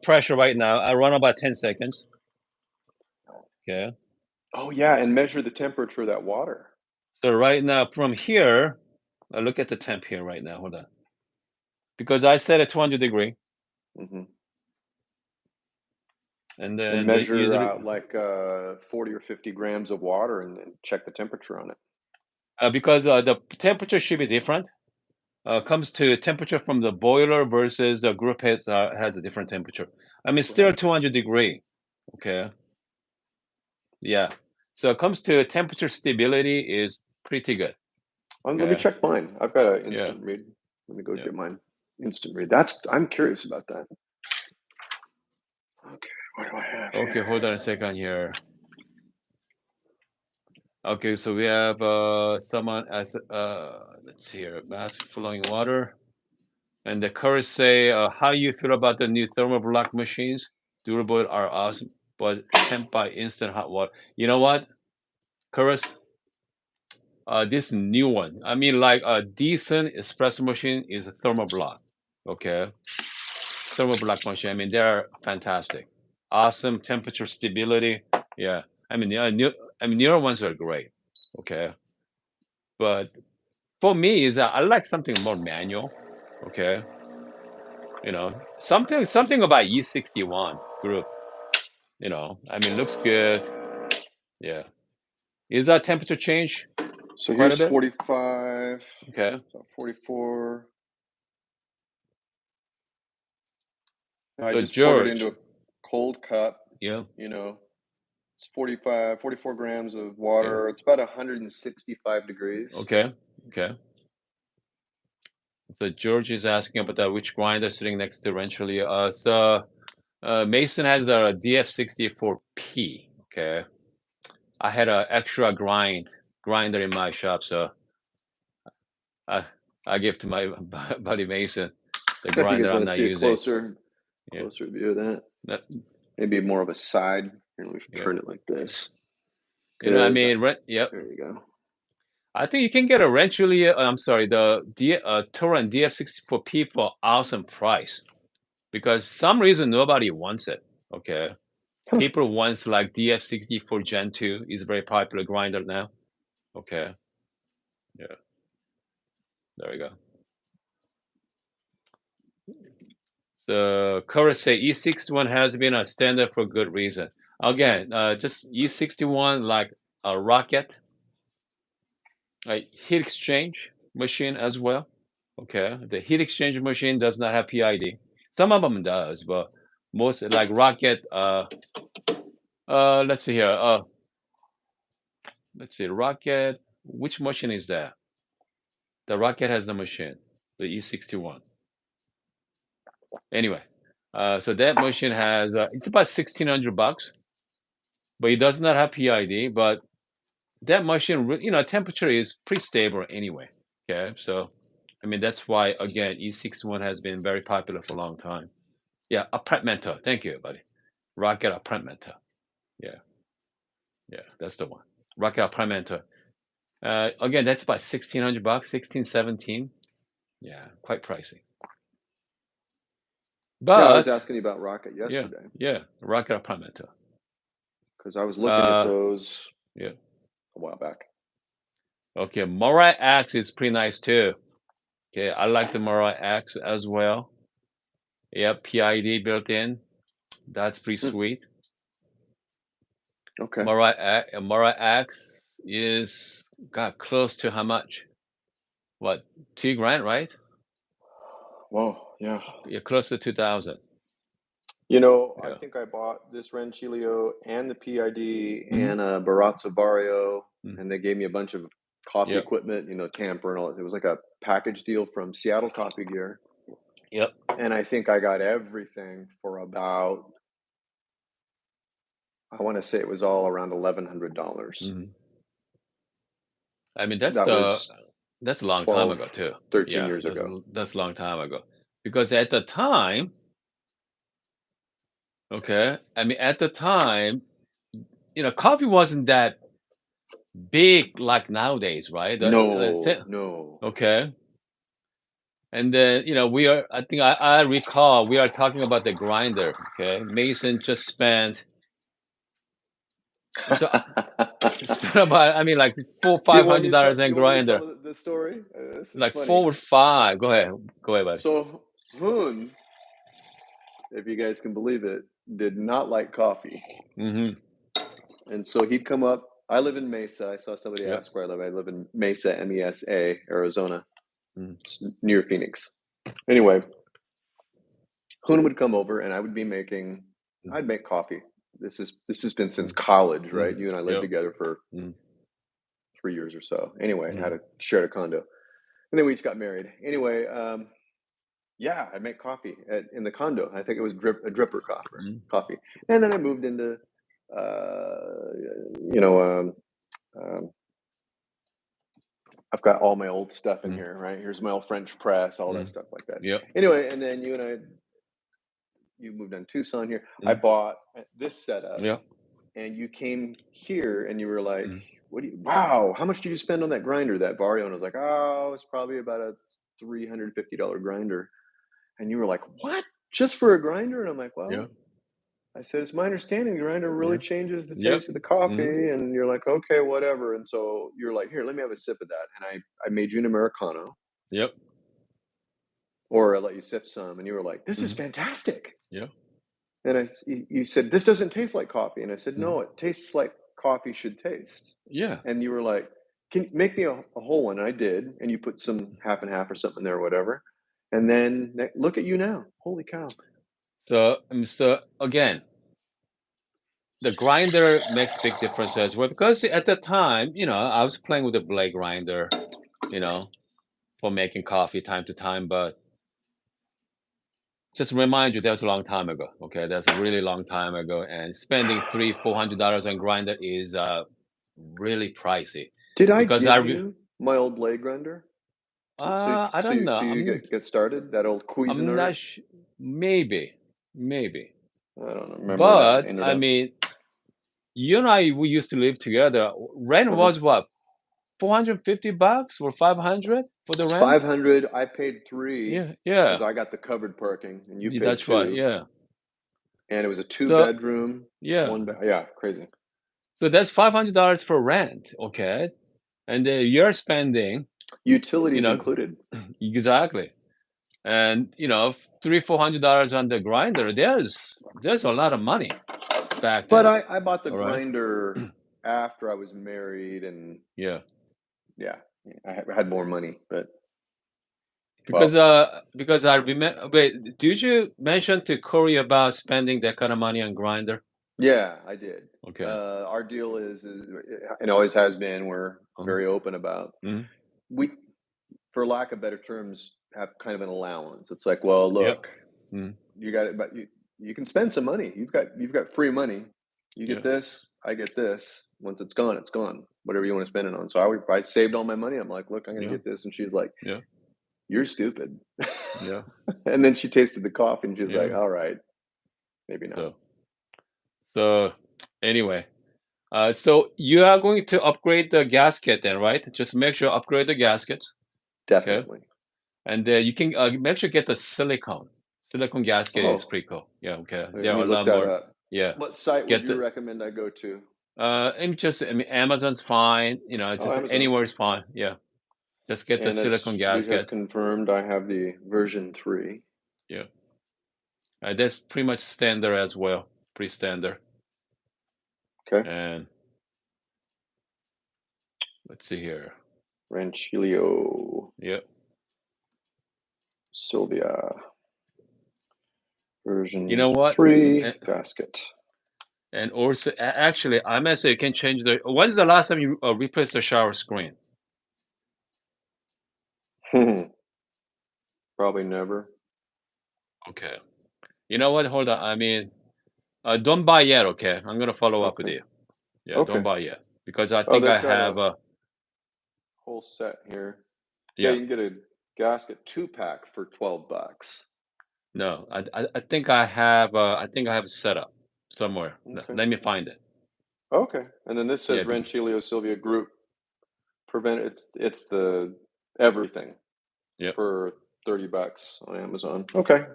pressure right now. I run about 10 seconds. Okay. Oh yeah, and measure the temperature of that water. So right now from here, I look at the temp here right now. Hold on. Because I set it 200 degree, Hmm. and And then measure usually 40 or 50 grams of water and check the temperature on it. because the temperature should be different. Comes to temperature from the boiler versus the group has a different temperature. I mean, still Right. 200 degree. Okay. Yeah. So it comes to temperature stability is pretty good. Let me Okay. check mine. I've got an Yeah. instant read. Let me go Yeah. get mine. Instant read. I'm curious about that. Okay, what do I have Okay. here? Hold on a second here. Okay. So we have someone as let's see here, mask flowing water. And the Curry say, how you feel about the new thermal block machines? Durable are awesome, but temp by instant hot water. You know what, Curtis? This new one. I mean, like a decent espresso machine is a thermal block. Okay, thermal block machine. I mean, they're fantastic. Awesome temperature stability. Yeah, I mean, newer ones are great. Okay, but for me, is that I like something more manual. Okay, something about E61 group. I mean, looks good. Yeah. Is that temperature change So quite a here's bit? 45, Okay. so 44. I So just poured it into George, a cold cup. yeah, You know, it's 44 grams of yeah, water. It's about 165 degrees. okay, okay. So George is asking about which grinder sitting next to Rancilio. Mason has a DF64P. Okay, I had an extra grinder in my shop, so I I give to my buddy Mason the You grinder guys I'm want to not see a using. Yeah, closer view of that? that, Maybe more of a side. Here, let me yeah. turn it like this. I Because, mean, yep. there you go. I think you can get a Rancilio. I'm sorry, the Torrent DF64P for awesome price because some reason nobody wants it. Okay, Huh. people wants like DF64 Gen 2 is very popular grinder now. Okay, yeah, there we go. The current say E61 has been a standard for good reason. Again, just E61 like a rocket, a heat exchange machine as well. Okay, the heat exchange machine does not have PID. Some of them does, but most like rocket. Let's see here. Let's see, rocket. Which machine is that? The rocket has the machine, the E61. Anyway, so that machine has it's about $1,600, but it does not have PID. But that machine, temperature is pretty stable anyway. Okay, so I mean that's why again E61 has been very popular for a long time. Yeah, Apprentmento. Thank you, buddy. Rocket Apprentmento. Yeah, yeah, that's the one. Rocket Apprentmento. Again, that's about $1,600, 16, 17. Yeah, quite pricey. Yeah, I was But asking you about Rocket yeah, yesterday yeah, Rocket Apprentmento. because I was looking at Uh, those yeah. a while back. Okay, Morai X is pretty nice too. Okay, I like the Morai X as well. Yep, PID built in. That's pretty Hmm. sweet. Okay. Morai X is got close to how much? What, 2 grand, right? Whoa, yeah. Yeah, close to 2,000. I Yeah. think I bought this Rancilio and the PID Hmm. and a Barazza Vario, Mm. and they gave me a bunch of coffee Yep. equipment, tamper and all. It was like a package deal from Seattle Coffee Gear, Yep. and I think I got everything for about, I want to say it was all around $1,100. Hmm. I mean, That was that's a long time 12, ago too. 13 Yeah, years ago. that's a long time ago. Because at the time, okay, I mean, at the time, coffee wasn't that big like nowadays, right? No, no. Okay. And then, I think I recall we are talking about the grinder. Okay. Mason just spent, so spent about, I mean, like four, You five want hundred me to tell dollars in you want me to grinder, tell the story? This is like funny. 4 or 5. Go ahead, buddy. So Hoon, if you guys can believe it, did not like coffee. Mm-hmm. And so he'd come up. I live in Mesa. I saw somebody Yep. ask where I live. I live in Mesa, MESA, Arizona. Mm. It's near Phoenix. Anyway, Hoon would come over and I would be making, I'd make coffee. This has been since Mm. college, right? Mm. You and I lived Yep. together for Mm. 3 years or so. Anyway, Mm. shared a condo. And then we each got married. Anyway, yeah, I make coffee in the condo. I think it was a dripper Mm. coffee. And then I moved into, uh, you know, I've got all my old stuff in Mm. here, right? Here's my old French press, all that Mm. stuff like that. Yep. Anyway, and then you moved on Tucson here. I Mm. bought this setup, Yep. and you came here, and you were like, Mm. wow, how much did you spend on that grinder, that Vario? And I was like, oh, it's probably about a $350 grinder. And you were like, what? Just for a grinder? And I'm like, well, Yep. I said, it's my understanding the grinder really Yeah. changes the Yep. taste of the coffee. Mm-hmm. And you're like, okay, whatever. And so you're like, here, let me have a sip of that. And I made you an Americano, Yep. or I let you sip some. And you were like, this is Mm-hmm. fantastic. Yep. And you said, this doesn't taste like coffee. And I said, Mm-hmm. no, it tastes like coffee should taste. Yeah. And you were like, can you make me a whole one? And I did. And you put some half and half or something there or whatever. And then look at you now. Holy cow. So again, the grinder makes big difference as well because at the time, I was playing with a blade grinder, you know, for making coffee time to time, but just remind you that was a long time ago. Okay, that's a really long time ago, and spending $300-400 on grinder is really pricey Did I because I give re- you my old blade grinder? I don't know. You get started? That old I'm not Cuisinart? maybe, I don't remember now. but Ended I up. mean, you and I we used to live together. Rent Uh-huh. was what, $450 or 500 for the It's rent? 500. I paid three Yeah, because yeah, I got the covered parking, and you paid that's right. two. Yeah. And it was a two So bedroom, yeah, one bed. Yeah, crazy. so that's $500 for rent. Okay, and then you're spending, you Utilities know, included. exactly, and $300-400 on the grinder. There's a lot of money back But then. I bought the All right. grinder after I was married, and Yeah. yeah, I had more money. But Because well, because I remember. Wait, did you mention to Corey about spending that kind of money on grinder? yeah, I did. Okay. Our deal is and always has been. We're Mhm. very open about. Mhm. We, for lack of better terms, have kind of an allowance. It's like, well, Yep. look, Mhm. you got it, but you can spend some money. You've got free money. You get Yeah. this, I get this. Once it's gone, it's gone. Whatever you want to spend it on. So I saved all my money. I'm like, look, I'm gonna Yeah. get this, and she's like, Yeah. you're stupid. Yeah. And then she tasted the coffee, and she's like, Yeah. all right, maybe not. So, so, anyway, so you are going to upgrade the gasket then, right? Just make sure upgrade the gaskets, okay? Definitely. And you can make sure get the silicone. Silicone gasket is Oh, pretty cool. Yeah, okay. let There are me a look lot that more. up. Yeah, What site would get you the. recommend I go to? I mean, Amazon's fine. Oh, Just Amazon. anywhere is fine. Yeah, just get the And silicone as we have gasket. confirmed, I have the version 3. Yeah, that's pretty much standard as well. Pretty standard. Okay. And let's see here. Rancilio Yeah. Silvia You version know what? 3 And, gasket. and also, actually, I must say you can change the. When's the last time you replaced the shower screen? Probably never. Okay. You know what? Hold on. I mean, don't buy yet. Okay, I'm gonna follow up with Okay. you. Yeah, don't Okay. buy yet because I Oh, think I they've got have a a. whole set here. Yeah, Yeah. you can get a gasket 2-pack for $12. No, I think I have. I think I have a setup somewhere. Okay. Let me find it. Okay. And then this Yeah. says Rancilio Silvia Group prevent it's the everything Yeah. for $30 on Amazon. Okay.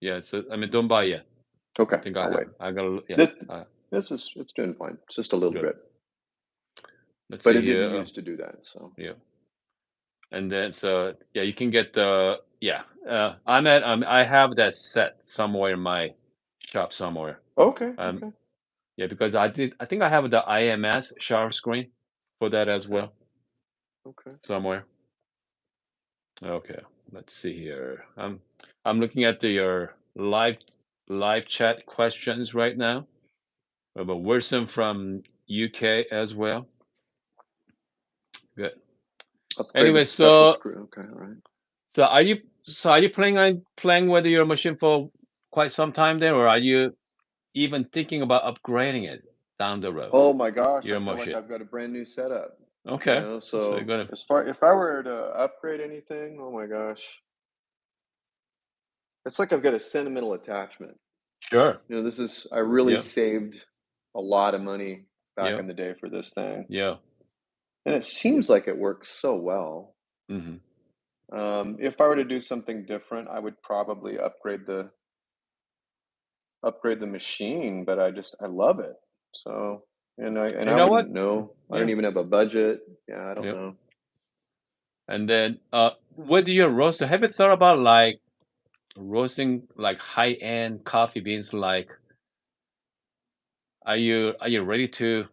Yeah. So I mean, don't buy yet. I Okay. think I I'll have. wait. I gotta. Yeah. This Uh, it's doing fine. It's just a little good. bit. Let's But see it didn't here. use to do that, so. Yeah. And then so yeah, you can get the yeah. I have that set somewhere in my shop somewhere. Okay, Um. okay, Yeah, because I think I have the IMS shower screen for that as okay, well okay. somewhere. Okay, let's see here. I'm looking at your live chat questions right now. We have a Wilson from UK as well. Good. Upgrade Anyway, with special so screw. Okay, all right. are you planning on playing with your machine for quite some time then, or are you even thinking about upgrading it down the road? Oh my gosh, I Your feel like machine. I've got a brand new setup. Okay. So you're So gonna as far if I were to upgrade anything, oh my gosh, it's like I've got a sentimental attachment. sure. This is I really Yeah. saved a lot of money back Yeah. in the day for this thing, Yeah. and it seems like it works so well. Hmm. If I were to do something different, I would probably upgrade the machine, but I love it. So, and You I know wouldn't what? know. I don't Yeah. even have a budget. Yeah, I don't Yeah. know. And then, what do you roast? Have you thought about like roasting like high-end coffee beans? Like, are you ready to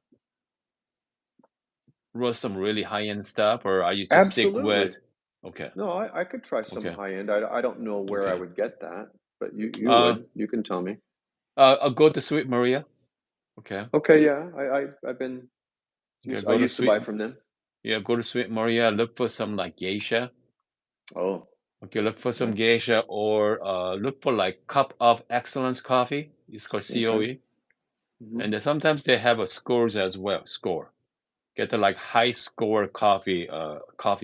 roast some really high-end stuff, or are you just stick Absolutely. with? Okay. No, I could try some Okay. high end. I don't know where I Okay. would get that. but you Uh, you can tell me. I'll go to Sweet Maria. Okay. Okay, yeah, I've been Okay. I Go to used to Sweet. buy from them. Yeah. Go to Sweet Maria. Look for some like geisha. Oh, Okay. Look for some okay, geisha or look for like Cup of Excellence coffee. It's called okay, COE. hmm, And then sometimes they have a scores as well. Score. Get the like high score coffee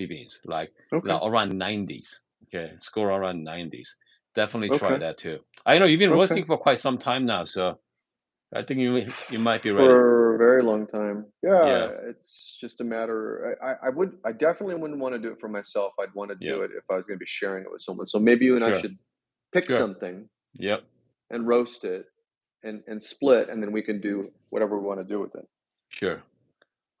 beans like okay, around 90s. Okay. Score around 90s. Definitely try okay, that too. I know you've been okay. roasting for quite some time now, so I think you might be ready. For a very long time. Yeah, Yeah. it's just a matter. I definitely wouldn't want to do it for myself. I'd want to Yeah. do it if I was going to be sharing it with someone. So maybe you and I Sure. should pick Sure. something Yep. and roast it and split, and then we can do whatever we want to do with it. Sure.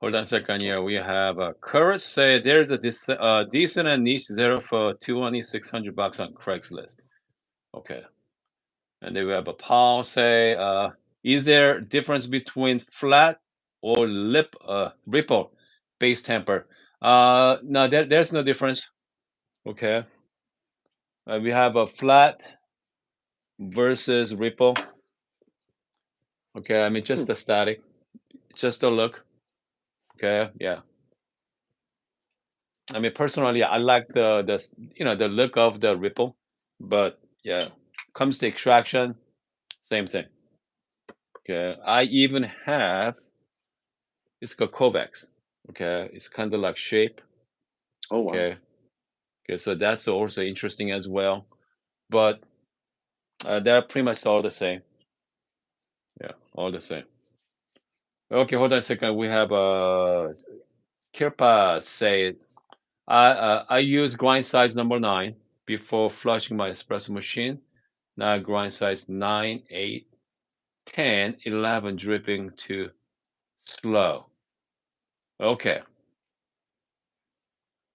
Hold on a second here. We have Courage say there's a decent and niche zero for 2,600 bucks on Craigslist. Okay. And then we have a Paul say, is there difference between flat or ripple base temper? No, there's no difference. Okay. We have a flat versus ripple. Okay. I mean, just Hmm. the static, just the look. Okay. Yeah. I mean, personally, I like the look of the ripple, but yeah, comes to extraction, same thing. Okay, I even have it's called Kovacs. Okay, it's kind of like shape. Oh wow. Okay, okay, so that's also interesting as well. But they're pretty much all the same. Yeah, all the same. Okay, hold on a second. We have Kirpa say I use grind size number 9 before flushing my espresso machine. Now grind size 9, 8, 10, 11, dripping to slow. Okay,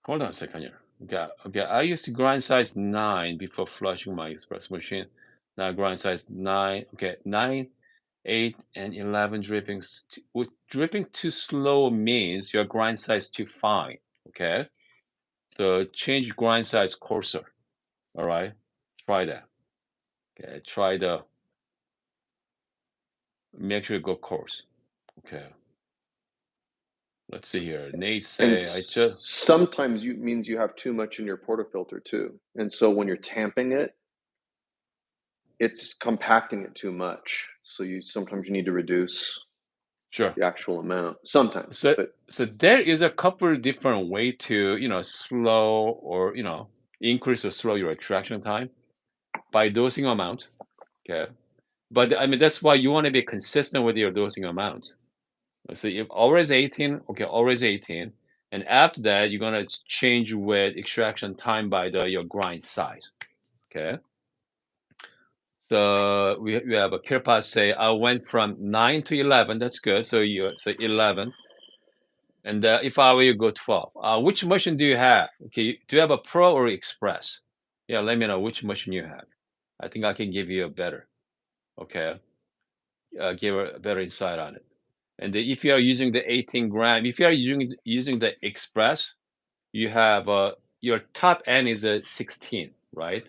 hold on a second here. Okay, okay. I used to grind size 9 before flushing my espresso machine. Now grind size 9. Okay, 9, 8, and 11 dripping too slow means your grind size too fine. Okay, so change grind size coarser. All right, try that. Okay, try the make sure you go coarse. Okay, let's see here. Nate And say I just sometimes you means you have too much in your portafilter too. And so when you're tamping it, it's compacting it too much. So you sometimes you need to reduce sure. the actual amount. Sometimes, So but so there is a couple different way to slow or increase or slow your extraction time by dosing amount. Okay, but I mean that's why you want to be consistent with your dosing amount. So if always 18, okay, always 18, and after that you're gonna change with extraction time by your grind size. Okay, so we have a Kirpas say I went from 9 to 11. That's good. So you say 11. And if I were you, go 12. Which machine do you have? Okay, do you have a Pro or Express? Yeah, let me know which machine you have. I think I can give you a better, okay, give a better insight on it. And if you are using the 18 gram, if you are using the Express, you have your top end is a 16, right?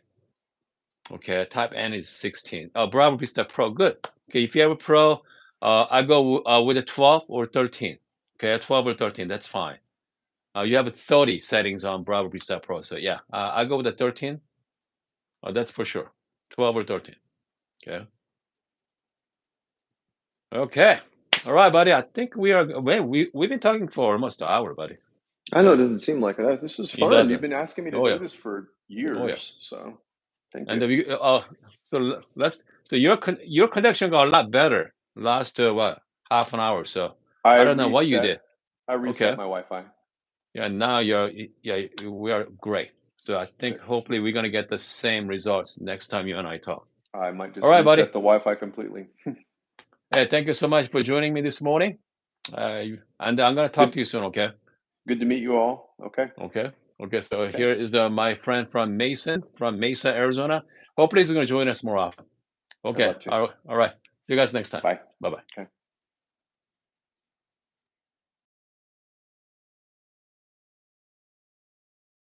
Okay, top end is 16. Bravo Vista Pro, good. Okay, if you have a Pro, I go with a 12 or 13. Okay, 12 or 13, that's fine. You have 30 settings on Bravo Reset Pro. So yeah, I go with the 13. That's for sure. 12 or 13. Okay. Okay. All right, buddy. I think we've been talking for almost an hour, buddy. I know it Yeah. doesn't seem like it. This is It fun. You've doesn't. been asking me to Oh do yeah. this for Oh yeah. years, so thank And you. so your connection got a lot better last what half an hour. So I I don't know what you reset did. I reset Okay. my Wi-Fi. Yeah. Now we are great. So I think Good. hopefully we're gonna get the same results next time you and I talk. I might All just right, buddy. reset the Wi-Fi completely. Hey, thank you so much for joining me this morning. And I'm gonna talk Good to you soon. Okay. good to meet you all. Okay. Okay. Okay. So Okay. here is my friend from Mesa, Arizona. Hopefully he's gonna join us more often. I'd Okay. love to. All right. See you guys next time. Bye. Bye bye. Okay.